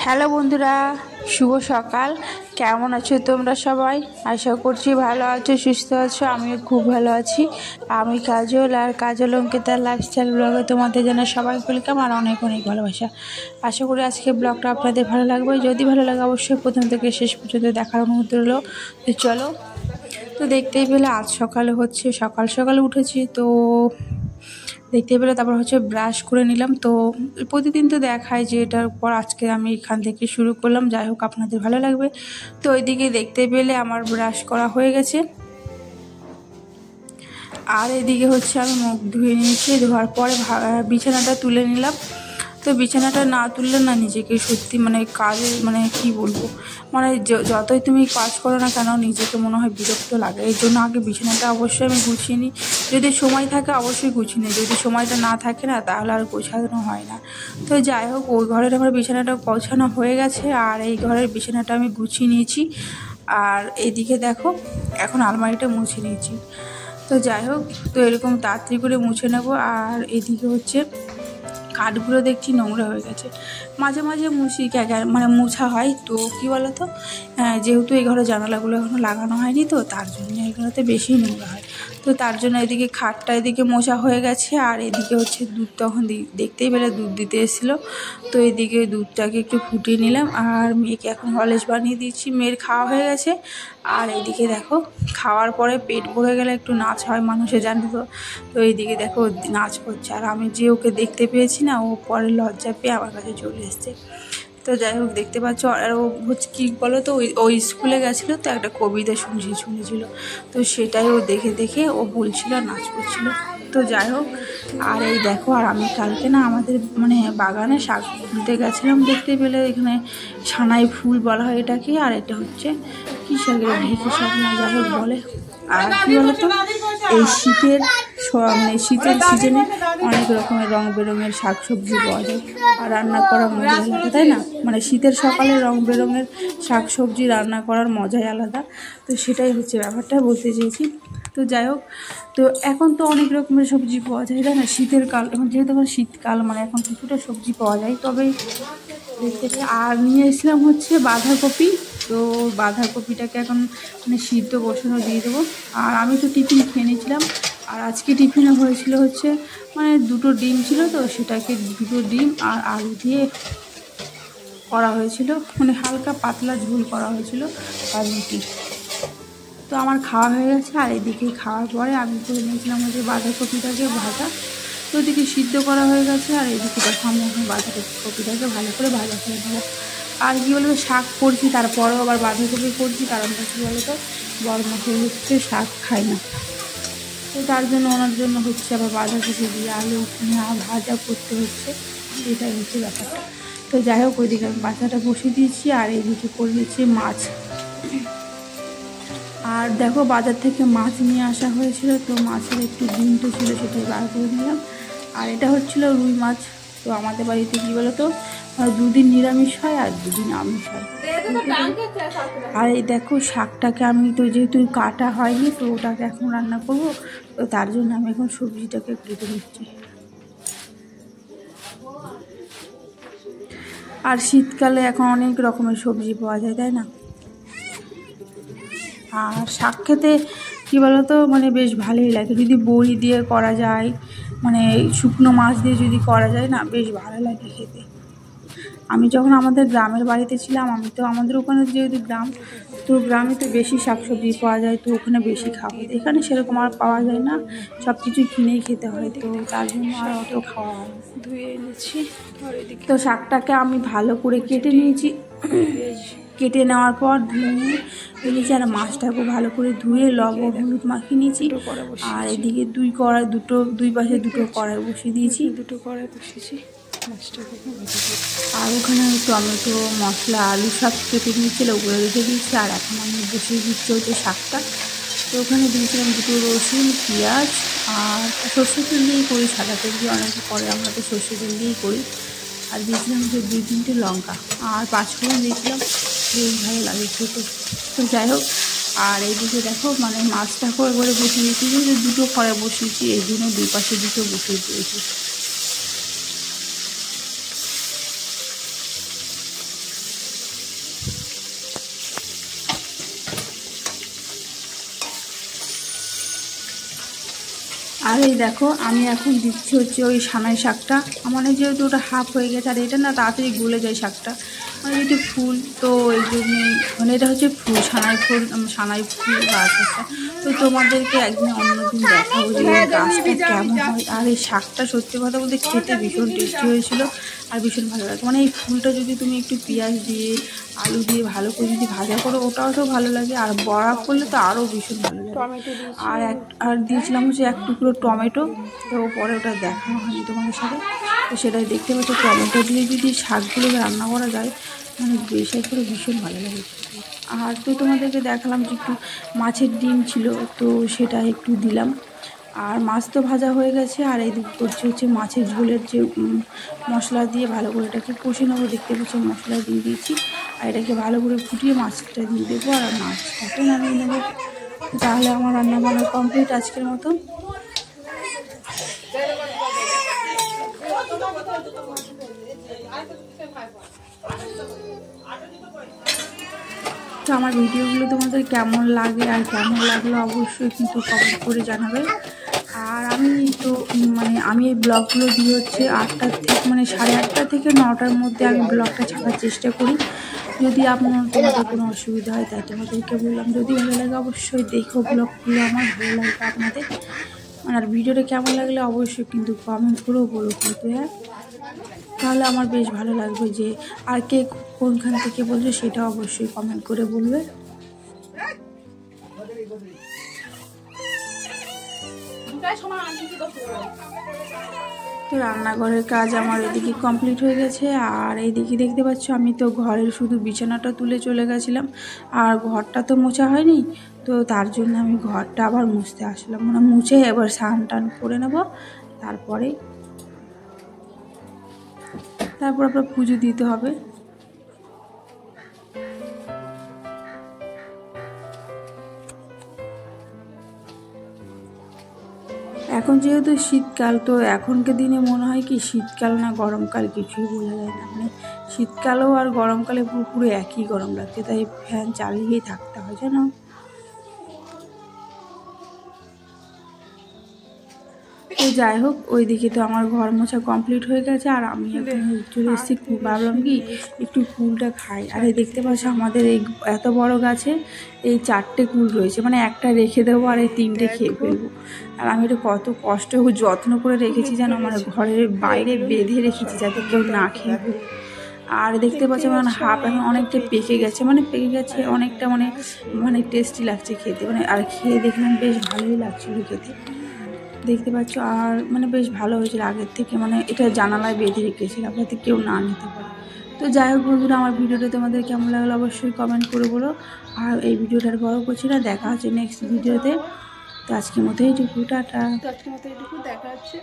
Hello বন্ধুরা, শুভ সকাল। কেমন আছো তোমরা সবাই? আশা করছি ভালো আছো, সুস্থ আছো। আমিও খুব ভালো আছি। আমি কাজল, আর কাজল অঙ্কিতার লাইফস্টাইল ব্লগে তোমাদের জানাই সবাই ওয়েলকাম আর অনেক অনেক ভালোবাসা। আশা করি আজকে ব্লগটা আপনাদের ভালো লাগবে। যদি ভালো লাগে অবশ্যই প্রথম থেকে শেষ পর্যন্ত দেখার অনুমতি রইল। তো চলো, তো দেখতেই পেলে আজ সকালে হচ্ছে সকাল সকালে উঠেছি, তো দেখতে পেলে তারপর হচ্ছে ব্রাশ করে নিলাম। তো প্রতিদিন তো দেখায় যে এটার পর আজকে আমি এখান থেকে শুরু করলাম, যাই হোক আপনাদের ভালো লাগবে। তো ওইদিকে দেখতে পেলে আমার ব্রাশ করা হয়ে গেছে, আর এদিকে হচ্ছে আমি মুখ ধুয়ে নিয়েছি। ধোয়ার পরে বিছানাটা তুলে নিলাম। তো বিছানাটা না তুললে না নিজেকে সত্যি মানে কাজে মানে কি বলবো, মানে যতই তুমি কাজ করো না কেন নিজেকে মনে হয় বিরক্ত লাগে। এই জন্য আগে বিছানাটা অবশ্যই আমি গুছিয়ে নিই। যদি সময় থাকে অবশ্যই গুছিয়ে নিই, যদি সময়টা না থাকে না তাহলে আর গোছানো হয় না। তো যাই হোক, ওই ঘরের আমার বিছানাটা গোছানো হয়ে গেছে, আর এই ঘরের বিছানাটা আমি গুছিয়ে নিয়েছি। আর এইদিকে দেখো এখন আলমারিটা মুছে নিয়েছি। তো যাই হোক, তো এরকম তাড়াতাড়ি করে মুছে নেবো। আর এদিকে হচ্ছে কাঠগুলো দেখছি নোংরা হয়ে গেছে, মাঝে মাঝে মুছি মানে মোছা হয়। তো কী বলো তো, যেহেতু এই ঘরে জানালাগুলো এখনও লাগানো হয়নি, তো তার জন্য এগুলোতে বেশি নোংরা হয়। তো তার জন্য এদিকে খাটটা এদিকে মোছা হয়ে গেছে। আর এদিকে হচ্ছে দুধ তখন দেখতেই পেলে দুধ দিতে এসেছিলো। তো এদিকে দুধটাকে একটু ফুটিয়ে নিলাম, আর মেয়েকে এখন হরলিক্স বানিয়ে দিচ্ছি। মেয়ের খাওয়া হয়ে গেছে। আর এইদিকে দেখো, খাওয়ার পরে পেট ভরে গেলে একটু নাচ হয় মানুষের, জানো তো। তো এইদিকে দেখো নাচ করছে, আর আমি যে ওকে দেখতে পেয়েছি না, ও পরে লজ্জা পেয়ে আমার কাছে চলে এসছে। তো যাই হোক দেখতে পাচ্ছ। আর ও হচ্ছে কী বলো তো, ওই স্কুলে গেছিলো, তো একটা কবিতা শুনেছিল, তো সেটাই ও দেখে দেখে ও বলছিল, নাচ করছিল। তো যাই হোক, আর এই দেখো, আর আমি কালকে না আমাদের মানে বাগানে শাক তুলতে গেছিলাম। দেখতে পেলে এখানে সানাই ফুল বলা হয় এটাকে, আর এটা হচ্ছে কী শাকের ঢেঁকি শাক না যাই হোক বলে। আর কী বলতো, এই শীতের মানে শীতের সিজনে অনেক রকমের রং বেরঙের শাকসবজি পাওয়া যায়, আর রান্না করার মজা আলাদা, তাই না? মানে শীতের সকালে রং বেরঙের শাকসবজি রান্না করার মজাই আলাদা। তো সেটাই হচ্ছে ব্যাপারটা বলতে চেয়েছি। তো যাই হোক, তো এখন তো অনেক রকমের সবজি পাওয়া যায়, তাই না? শীতের কাল এখন, যেহেতু এখন শীতকাল, মানে এখন কিছুটা সবজি পাওয়া যায়। তবে দেখতে আর নিয়ে এসেছিলাম হচ্ছে বাঁধাকপি। তো বাঁধাকপিটাকে এখন মানে সিদ্ধ বসানো দিয়ে দেবো। আর আমি তো টিফিন খেয়ে নিয়েছিলাম, আর আজকে টিফিনে হয়েছিল হচ্ছে মানে 2টো ডিম ছিল, তো সেটাকে 2টো ডিম আর আলু দিয়ে করা হয়েছিল, মানে হালকা পাতলা ঝোল করা হয়েছিল, আর রুটি। তো আমার খাওয়া হয়ে গেছে। আর এদিকে খাওয়ার পরে আমি করে নিয়েছিলাম হচ্ছে বাঁধাকপিটাকে ভাজা। তো ওদিকে সিদ্ধ করা হয়ে গেছে, আর এদিকে দেখো আমি এখন বাঁধাকপিটাকে ভালো করে ভাজা করে দেবো। আর কী বলতো, শাক করছি তারপরেও আবার বাঁধাকপি করছি, কারণটা কী বলতো, বড় মাসে হচ্ছে শাক খায় না, তো তার জন্য ওনার জন্য হচ্ছে আবার বাঁধাকপি দিয়ে আলু ভাজা করতে হচ্ছে। এটাই হচ্ছে ব্যাপারটা। তো যাই হোক, ওইদিকে আমি বাচ্চাটা বসিয়ে দিয়েছি, আর এইদিকে করে দিচ্ছি মাছ। আর দেখো, বাজার থেকে মাছ নিয়ে আসা হয়েছিল, তো মাছের একটু ডিমটো ছিল, সেটাই বার করে নিলাম। আর এটা হচ্ছিল রুই মাছ। তো আমাদের বাড়িতে কী বলো তো, 2 দিন নিরামিষ হয় আর 2 দিন আমিষ হয়। আর এই দেখো শাকটাকে আমি তো যেহেতু কাটা হয়নি, তো ওটাকে এখন রান্না করব, তো তার জন্য আমি এখন সবজিটাকে কেটে নিচ্ছি। আর শীতকালে এখন অনেক রকমের সবজি পাওয়া যায়, তাই না? আর শাক খেতে কী বলতো, মানে বেশ ভালোই লাগে যদি বড়ি দিয়ে করা যায়, মানে শুকনো মাছ দিয়ে যদি করা যায় না, বেশ ভালো লাগে খেতে। আমি যখন আমাদের গ্রামের বাড়িতে ছিলাম, আমি তো আমাদের ওখানে যেহেতু গ্রাম, তো গ্রামে তো বেশি শাকসবজি পাওয়া যায়, তো ওখানে বেশি খাওয়া হয়। এখানে সেরকম আর পাওয়া যায় না, সব কিছু কিনেই খেতে হয়, তো তার জন্য আর অত খাওয়া হয়। ধুয়ে এনেছি, তো শাকটাকে আমি ভালো করে কেটে নিয়েছি। কেটে নেওয়ার পর ধুয়ে নিয়েছি, আর মাছটাকে ভালো করে ধুয়ে লবণ হলুদ মাখিয়ে নিয়েছি। আর এদিকে দুই পাশে 2টো কড়াই বসিয়ে দিয়েছি, 2টো কড়াই বসিয়েছি মাছটাকে। আর ওখানে টমেটো মশলা আলু সব কেটে নিয়েছিল, ওগুলো রেখে দিয়েছি। আর এখন আমি বসিয়ে দিচ্ছি হচ্ছে শাকটা। তো ওখানে দিয়েছিলাম 2টো রসুন, পেঁয়াজ, আর সর্ষের তেল দিয়েই করি, সাদা তেল দিয়ে অনেকে করে, আমরা তো সর্ষের তেল দিয়েই করি। আর দিয়েছিলাম যে 2-3টে লঙ্কা, আর 5 ফোড়ন দিয়েছিলাম, বেশ ভালো লাগে খেতে। তো যাই হোক, আর এইদিকে দেখো মানে মাছটাকেও একবারে বসিয়ে দিয়েছি, যে 2টো কড়াই বসিয়েছি, এই জন্য 2 পাশে 2টো বসিয়ে দিয়েছি। আর এই দেখো আমি এখন দিচ্ছি হচ্ছে ওই সানাই শাকটা, মানে যেহেতু ওটা হাফ হয়ে গেছে, আর এটা না তাড়াতাড়ি গলে যায় শাকটা, মানে যেহেতু ফুল তো এই জন্যই, মানে এটা হচ্ছে ফুল, সানাই ফুল গাছ একটা। তো তোমাদেরকে একদিন অন্যদিন দেখাবো যে এই গাছটা কেমন হয়। আর এই শাকটা সত্যি কথা বলতে খেতে ভীষণ টেস্টি হয়েছিল আর ভীষণ ভালো লাগে। মানে এই ফুলটা যদি তুমি একটু পেঁয়াজ দিয়ে আলু দিয়ে ভালো করে যদি ভাজা করো ওটাও তো ভালো লাগে, আর বড়া করলে তো আরও ভীষণ ভালো লাগে। আর দিয়েছিলাম হচ্ছে এক টুকরো টমেটো, তো পরে ওটা দেখানো হয়নি তোমাদের সাথে, তো সেটাই দেখতে পাচ্ছ। টমেটো দিয়ে যদি শাকগুলোকে রান্না করা যায় মানে বেশি করে ভীষণ ভালো লাগে। আর তো তোমাদেরকে দেখালাম যে একটু মাছের ডিম ছিল, তো সেটা একটু দিলাম। আর মাছ তো ভাজা হয়ে গেছে, আর এই দিক করছে হচ্ছে মাছের ঝোলের যে মশলা দিয়ে ভালো করে এটাকে কষে নেবো। দেখতে পাচ্ছি মশলা দিয়ে দিয়েছি, আর এটাকে ভালো করে ফুটিয়ে মাছটা দিয়ে দেবো আর মাছটাকে নামিয়ে নেবো। তাহলে আমার রান্না বান্না কমপ্লিট আজকের মতো। তো আমার ভিডিওগুলো তোমাদের কেমন লাগে আর কেমন লাগলো অবশ্যই কিন্তু কমেন্ট করে জানাবে। আর আমি তো আমি এই ব্লগগুলো দিয়ে হচ্ছে 8টার থেকে মানে 8:30 থেকে 9টার মধ্যে আমি ব্লগটা ছাড়ার চেষ্টা করি। যদি তোমাদের কোনো অসুবিধা হয় তাই তোমাদেরকে বললাম। যদি ভালো লাগে অবশ্যই দেখো ব্লগগুলো, আমার ভালো লাগবে আপনাদের। আর ভিডিওটা কেমন লাগলে অবশ্যই কিন্তু কমেন্ট করেও বলো কিন্তু, হ্যাঁ, তাহলে আমার বেশ ভালো লাগবে। যে আর কে কোনখান থেকে বলছে সেটা অবশ্যই কমেন্ট করে বলবে। তো রান্নাঘরের কাজ আমার এদিকে কমপ্লিট হয়ে গেছে। আর এইদিকে দেখতে পাচ্ছ আমি তো ঘরের শুধু বিছানাটা তুলে চলে গেছিলাম, আর ঘরটা তো মোছা হয়নি, তো তার জন্য আমি ঘরটা আবার মুছতে আসলাম। মানে মুছে এবার স্নান টান করে নেব, তারপর আবার পুজো দিতে হবে। এখন যেহেতু শীতকাল, তো এখনকার দিনে মনে হয় কি শীতকাল না গরমকাল কিছুই বোঝা যায় না। মানে শীতকালেও আর গরমকালে পুরো একই গরম লাগছে, তাই ফ্যান চালিয়েই থাকতে হয় জানো। তো যাই হোক, ওইদিকে তো আমার ঘর মোছা কমপ্লিট হয়ে গেছে, আর আমি এখন চলে এসেছি। ভাবলাম কি একটু কুলটা খাই। আর এই দেখতে পাচ্ছ আমাদের এই এত বড় গাছে এই 4টে কুল রয়েছে, মানে একটা রেখে দেবো আর এই 3টে খেয়ে ফেলবো। আর আমি এটা কত কষ্ট যত্ন করে রেখেছি যেন, আমার ঘরের বাইরে বেঁধে রেখেছি যাতে কেউ না খেয়ে ফেলে। আর দেখতে পাচ্ছি আমার হাফ এখন অনেকটা পেকে গেছে, অনেকটা মানে টেস্টি লাগছে খেতে, মানে আর খেয়ে দেখলাম বেশ ভালোই লাগছিলো খেতে, দেখতে পাচ্ছ। আর মানে বেশ ভালো হয়েছিল আগের থেকে, মানে এটা জানালায় বেঁধে রেখেছিলাম যাতে কেউ না নিতে পারে। তো যাই হোক বন্ধুরা, আমার ভিডিওটা তোমাদের কেমন লাগলো অবশ্যই কমেন্ট করে বলো। আর এই ভিডিওটার বড় করছি না, দেখা হচ্ছে নেক্সট ভিডিওতে। তো আজকের মতো এইটুকু, টাটা। দেখা হচ্ছে।